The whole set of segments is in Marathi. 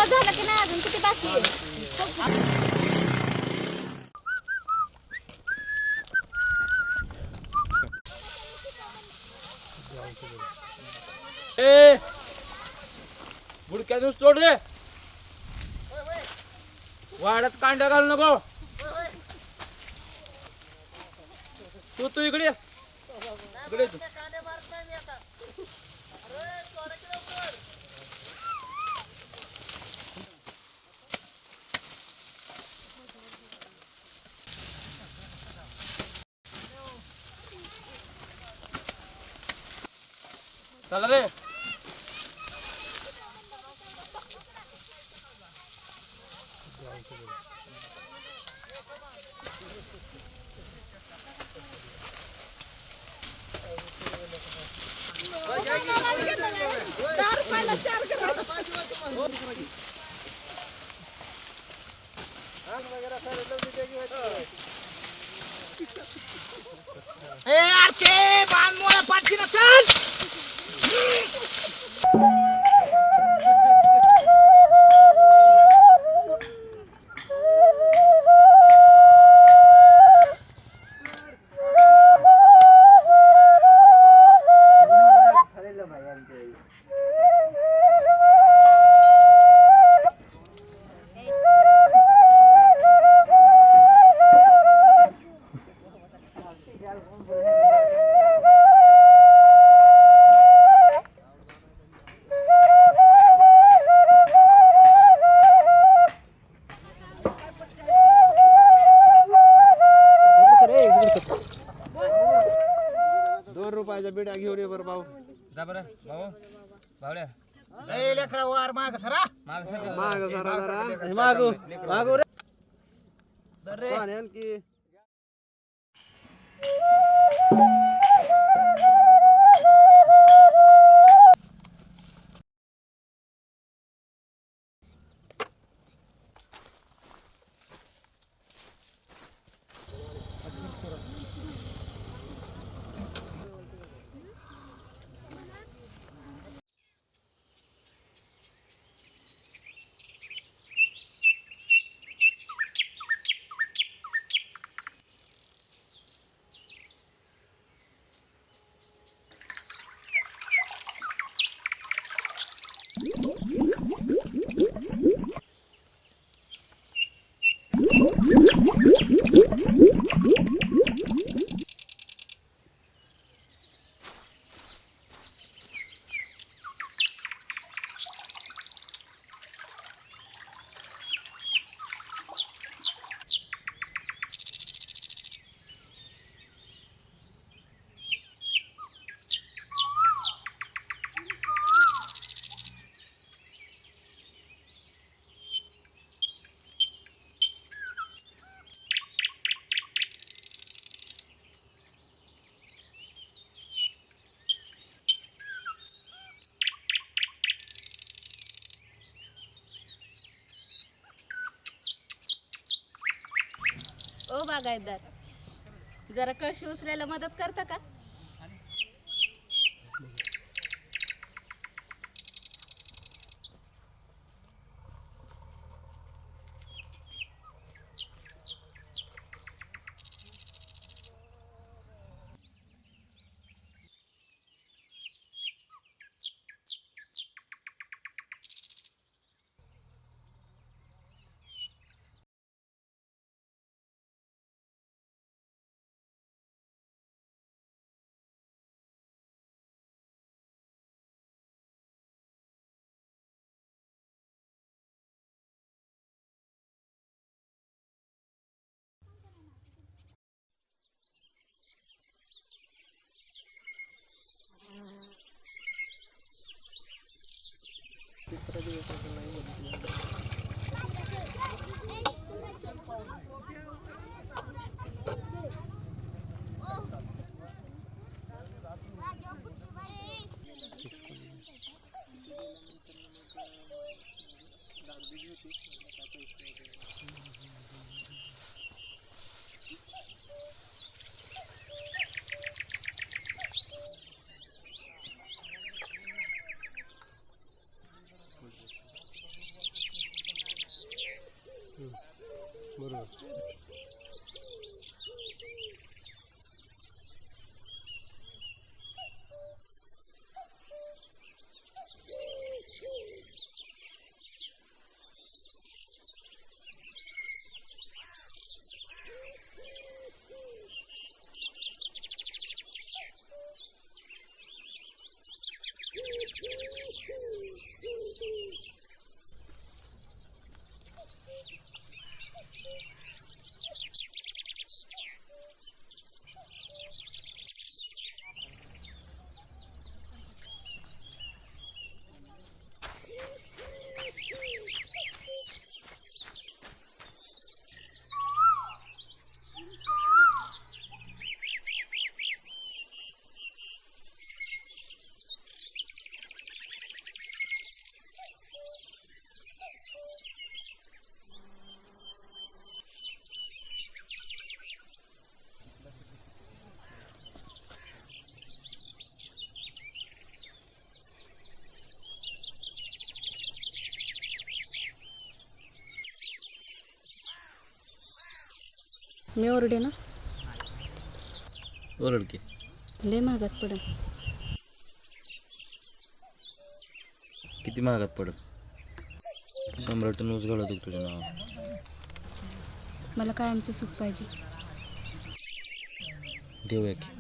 झालं की नाही अजून किती बाकी ए बुडक्यातून सोड दे वाड्यात कांड्या घालू नको तू इकडे इकडे तू चला रे आरचे बांध मोळा पाठची ना चल ₹2 बिडा घेऊन ये बरं भाऊ जा बरं भाऊ भावड्या ए लेकरा वार माग सरा माग जरा मागू मागू रे दर रे आणखी ओ बागायतदार, जरा कळशी उचलायला मदत करता का? मी ओरडे ना, ओरड की. लय महागात पडेल. किती महागात पडत? 100 टन ऊस घालत होतो तुझ्या नाव. मला कायमचं सुख पाहिजे. देऊया की.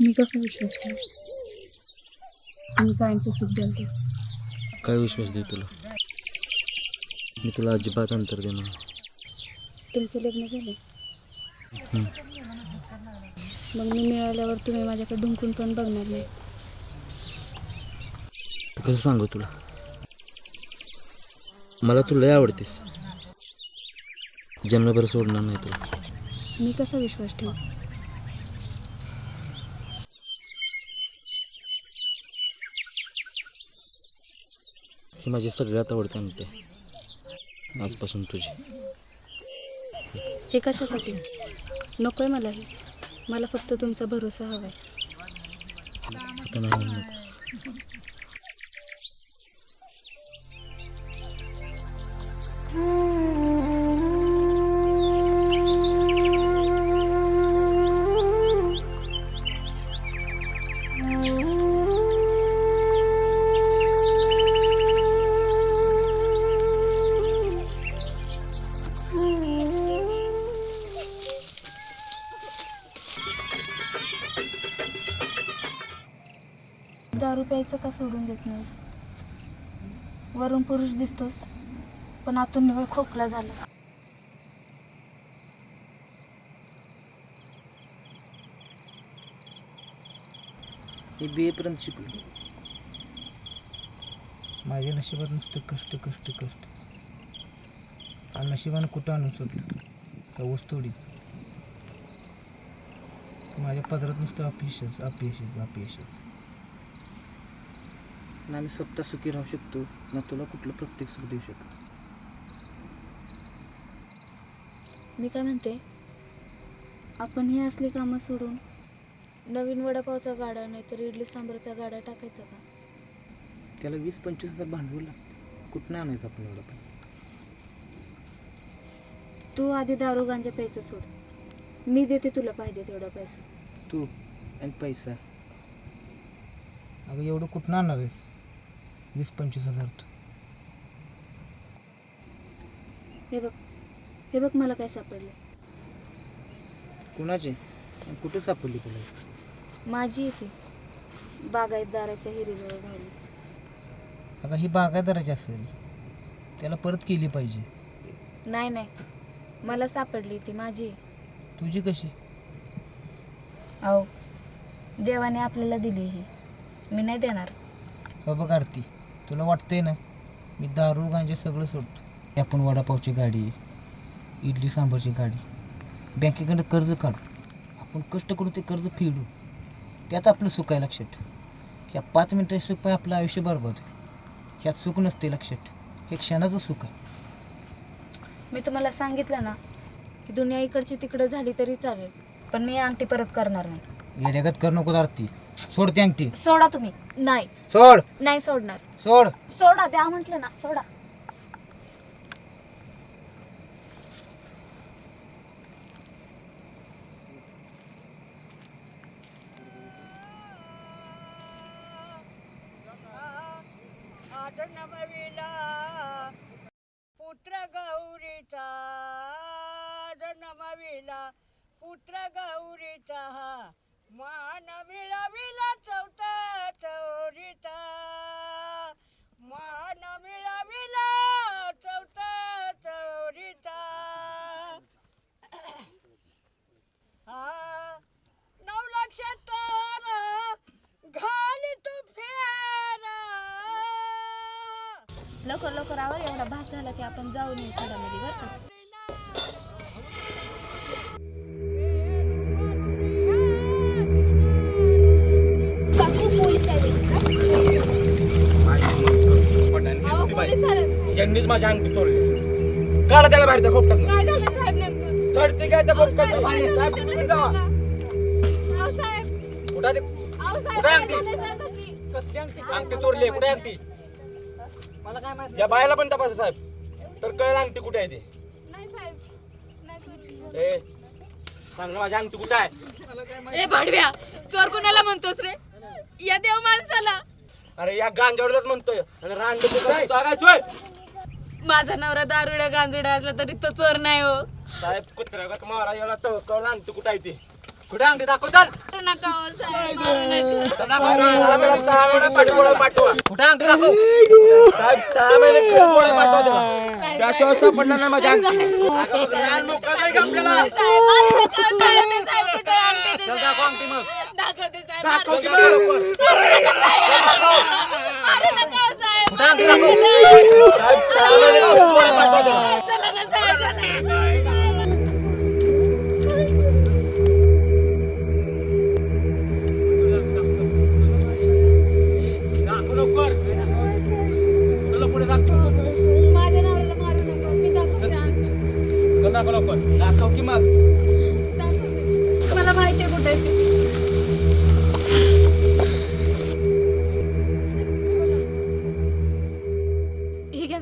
मी कसा विश्वास ठेव आणि कायमचं सुख द्याल ते? काय विश्वास देऊ तुला? मी तुला अजिबात अंतर देणार. तुमचं लग्न झालं मग मी मिळाल्यावर तुम्ही माझ्याकडे ढुंकून पण बघणार नाही. कसं सांगू तुला, मला तू लय आवडतेस. जन्मभर सोडणार नाही तुला. मी कसा विश्वास ठेवू? ही माझी सगळ्यात आवडते म्हणते आजपासून तुझी. हे कशासाठी? नकोय मला हे. मला फक्त तुमचा भरोसा हवाय. आता नाही म्हणू नकोस. दारू प्यायचं का सोडून देत नाहीस? वरून पुरुष दिसतोस, पण आतून निवळ खोकला झाला. मी बी एपर्यंत शिकलो. माझ्या नशिबात नुसतं कष्ट कष्ट कष्ट. आणि नशिबानं कुठं आणून सोडलं या ऊसतोडीत. माझ्या पदरात नुसतं अपयशच अपयशच अपयशच. ना मी स्वतः सुखी राहू शकतो ना तुला कुठलं प्रत्येक सुख देऊ शकतो. मी काय म्हणते, आपण ही असली कामं सोडून नवीन वडापावचा गाडा नाही तर इडली सांबारचा गाडा टाकायचा का? त्याला 20-25 हजार भांडवल लागतं. कुठनं आणायचं आपण एवढं पण? तू आधी दारू गांजा प्यायचं सोड. मी देते तुला पाहिजे तेवढा पैसा. तू आणि पैसा. अगं एवढं कुठं आणणार आहेस 20-25 हजार? तू हे बघ मला काय सापडलं. कुणाचे आणि कुठं सापडली तुला? माझी इथे बागायतदाराच्या हिरीजवळ राहिली. अगं ही बागायतदाराची असेल, त्याला परत केली पाहिजे. नाही मला सापडली ती माझी. तुझी कशी? अहो, देवाने आपल्याला दिली ही, मी नाही देणार. हो बघ आरती, तुला वाटतंय ना मी दारू गांजे सगळं सोडतो. आपण वडापावची गाडी, इडली सांबारची गाडी, बँकेकडं कर्ज काढू, आपण कष्ट करू, ते कर्ज फेडू, त्यात आपलं सुख आहे. लक्षात ठेव, ह्या 5 मिनिटाचं सुख पाहिजे आपलं आयुष्य बरबाद. ह्यात सुख नसते. लक्षात ठेव, हे क्षणाचं सुख आहे. मी तुम्हाला सांगितलं ना की दुनिया इकडची तिकडं झाली तरी चालेल, पण मी अंगठी परत करणार नाही. येड्यागत कर नको आरती. सोड ती अंगठी. सोडा तुम्ही. नाही सोड. नाही सोडणार. सोड. सोडा, द्या म्हटलं ना, सोडा. नमविला पुत्र गौरीचा, नमविला पुत्र गौरीचा, मान मिळविला चौथा चौरीचा, मान मिळविला चौथा चौरीचा. हा 9 लक्षात घाली तू फेरा. लवकर लवकर आवर, एवढा भात झाला की आपण जाऊन येऊ खडामध्ये, बरं का? काकू पोलीस आले. अहो, पोलीस आले. यांनीच माझ्या अंगठी चोरली. काढा त्याला बाहेर त्या खोपटात. काय झालं साहेब नेमकं? चढते काय त्या अहो, खोपटात? साहेब, काय झालं ते तरी सांगा. अहो, साहेब. कुठं आहे ते? अहो, साहेब, कुठं आहे काय अंगठी? झालंय सांगा की. अंगठी चोरली. कुठे आहे अंगठी? या बायाला पण तपासा साहेब, तर कळलं अंगठी कुठे आहे ते. नाही साहेब, नाही चोरली. ए सांग ना, माझी अंगठी कुठे आहे? ए भाडव्या, चोर कोणाला म्हणतोस रे? या देव माणसाला. अरे या गांजावडीलाच म्हणतोय. आणि रांड काय सोय? माझा नवरा दारुड्या गांजुड्या असला तरी तो चोर नाही हो. साहेब कुत्र्यागत मारा याला तर कळलं अंगठी कुठे आहे ते. कुठे अंगठी दाखव चाल. मारू नका हो साहेब, मारू नका. मला 6 महिने पाठवून पाठवा. कुठे अंगठी दाखव साहेब. 6 महिने पाठवा त्याला. त्याशिवाय सापडणार नाही माझ्या अंगठी. साहेब, मारू नका, कळलं नाही साहेब, कुठं आणते ते दाखव अंगठी मग. दाखवते साहेब, दाखव की मारू मग. नका.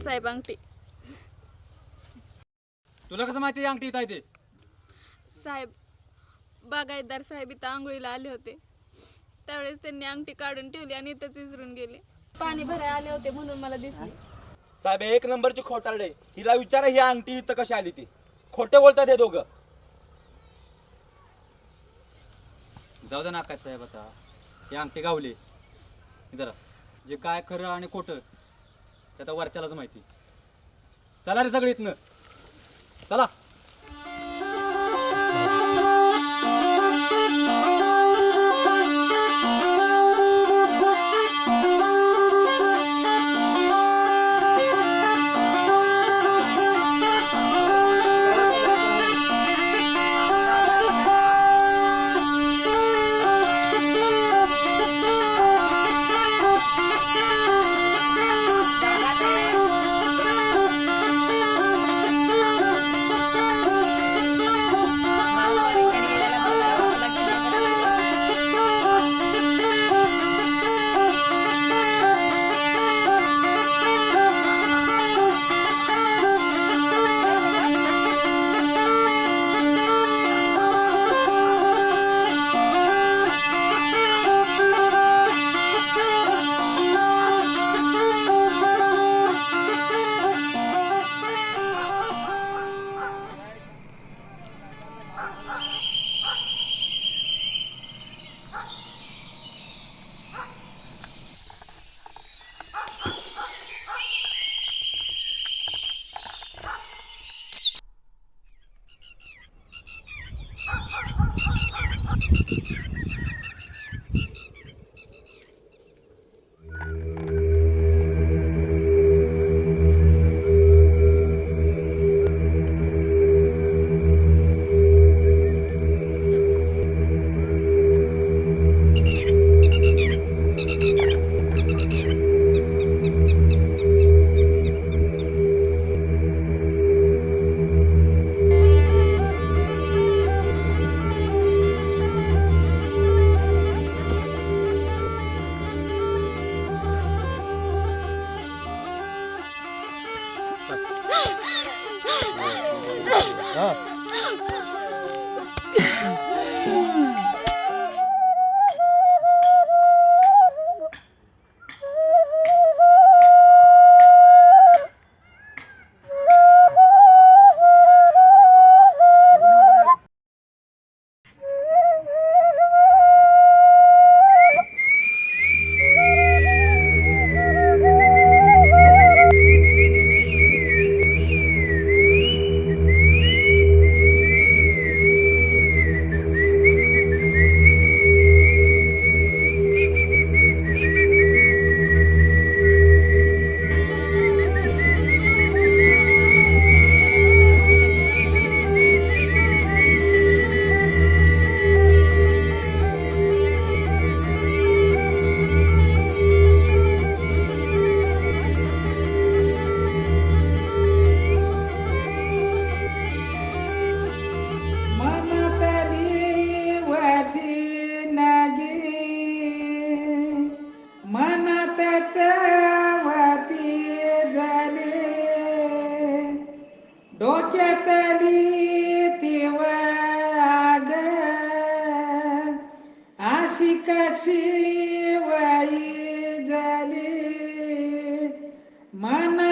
साहेब अंगठी. तुला कसं माहिती अंगठी इथं आहे ते? साहेब, बागायतदार साहेब इथं आंघोळीला आले होते, त्यावेळेस त्यांनी अंगठी काढून ठेवली आणि इथंच विसरून गेले. पाणी भरायला आले होते म्हणून मला दिसली. साहेब एक नंबरची खोटारडे. हिला विचारा ही अंगठी इथं कशी आली ती. खोटे बोलतात हे दोघं. जाऊ दे ना काय साहेब, आता ही अंगठी गावली जरा, जे काय खरं आणि खोटं ते आता वरच्यालाच माहिती. चला रे सगळी इथनं, चला. कशी वाई झाली मन